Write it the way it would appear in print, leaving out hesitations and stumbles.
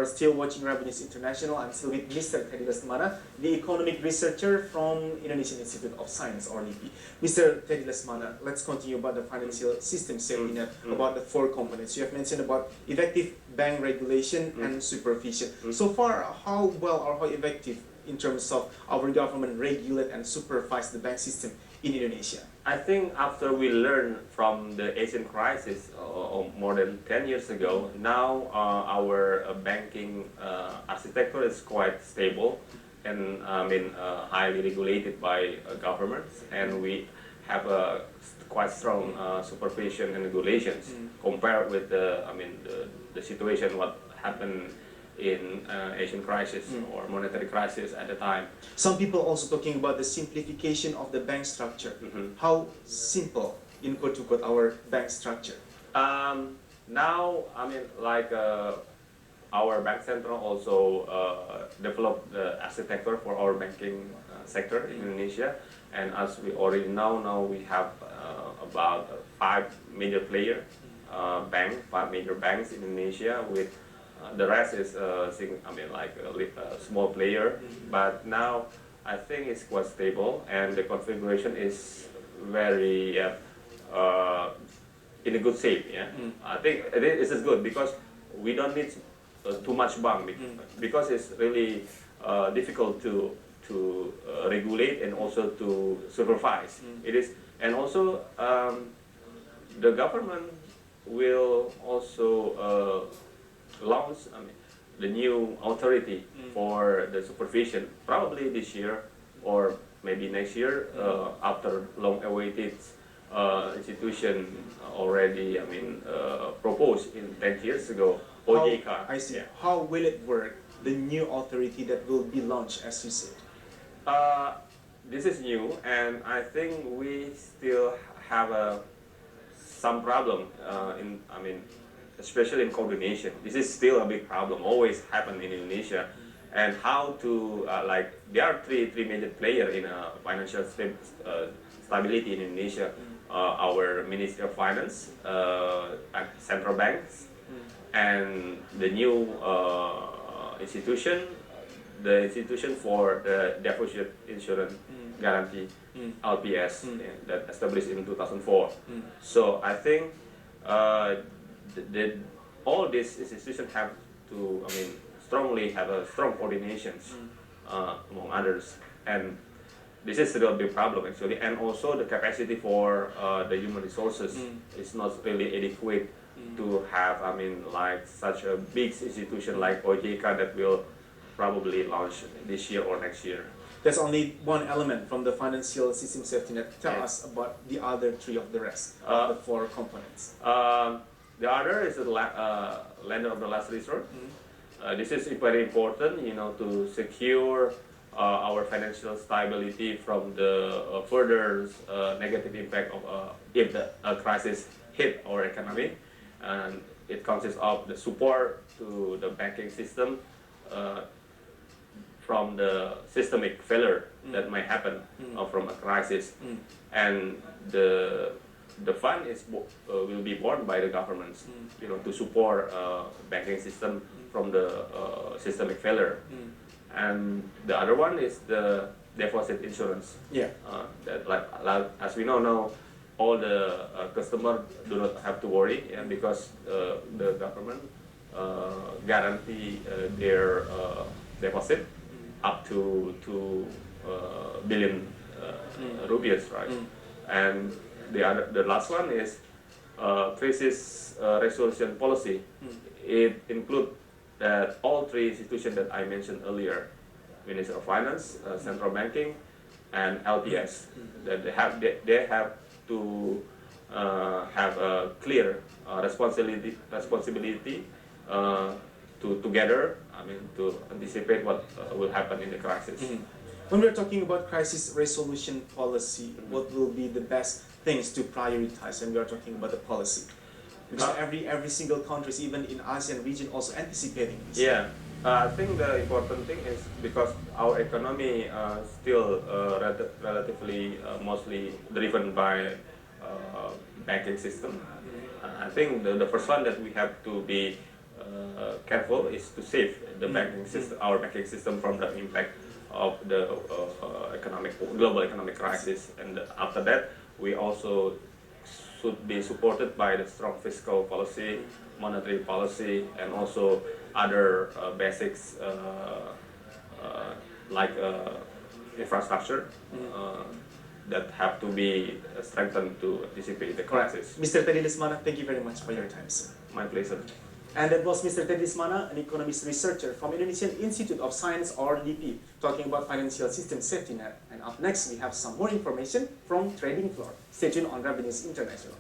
still watching Revenues International. I'm still with Mr. Teddy Lesmana, the economic researcher from Indonesian Institute of Science, or LIPI. Mr. Teddy Lesmana, let's continue about the financial system safety net, about the four components. You have mentioned about effective bank regulation and supervision. So far, how well or how effective in terms of our government regulate and supervise the bank system in Indonesia? I think after we learned from the Asian crisis more than 10 years ago, now our banking architecture is quite stable and highly regulated by governments, and we have a quite strong supervision and regulations compared with the situation what happened in Asian crisis or monetary crisis at the time. Some people also talking about the simplification of the bank structure. How simple, in quote to quote, our bank structure? Now, our bank center also developed the architecture for our banking sector in Indonesia, and as we already know, now we have about five major five major banks in Indonesia. With the rest is a small player, but now I think it's quite stable and the configuration is very in a good shape. Yeah, I think this is good because we don't need too much bank because it's really difficult to regulate and also to supervise. It is, and also the government will also launch the new authority for the supervision probably this year or maybe next year after long-awaited institution already proposed in 10 years ago. OJK. I see. Yeah. How will it work? The new authority that will be launched, as you said. This is new, and I think we still have some problem especially in coordination. This is still a big problem, always happen in Indonesia. And how to, there are three major players in financial stability in Indonesia. Our Ministry of Finance, central banks, and the new institution, the institution for the deposit insurance guarantee, LPS, that established in 2004. So I think all these institutions have to, strongly have a strong coordinations among others, and this is still a big problem actually. And also the capacity for the human resources is not really adequate to have, such a big institution like OJK that will probably launch this year or next year. That's only one element from the financial system safety net. Tell us about the other three of the rest of the four components. The other is the lender of the last resort. This is very important, to secure our financial stability from the further negative impact of if the crisis hit our economy. And it consists of the support to the banking system from the systemic failure that might happen from a crisis, and the fund will be borne by the governments, to support banking system from the systemic failure. And the other one is the deposit insurance. Yeah. As we know now, all the customers do not have to worry, because the government guarantee their deposit up to 2 billion rupees, right? And the last one is crisis resolution policy. It includes that all three institutions that I mentioned earlier: Ministry of Finance, Central Banking, and LPS. That they have to have a clear responsibility to together, to anticipate what will happen in the crisis. When we're talking about crisis resolution policy, what will be the best things to prioritize when we are talking about the policy? Because every single country, even in ASEAN region, also anticipating this. Yeah, I think the important thing is because our economy still relatively mostly driven by banking system. I think the first one that we have to be careful is to save the banking system, our banking system, from the impact of the global economic crisis. And after that, we also should be supported by the strong fiscal policy, monetary policy, and also other basics like infrastructure that have to be strengthened to anticipate the crisis. Mr. Teddy Lesmana, thank you very much for your time, sir. My pleasure. And that was Mr. Teddy Lesmana, an economist researcher from Indonesian Institute of Science, or DP, talking about financial system safety net. And up next, we have some more information from Trading Floor. Stay tuned on Revenues International.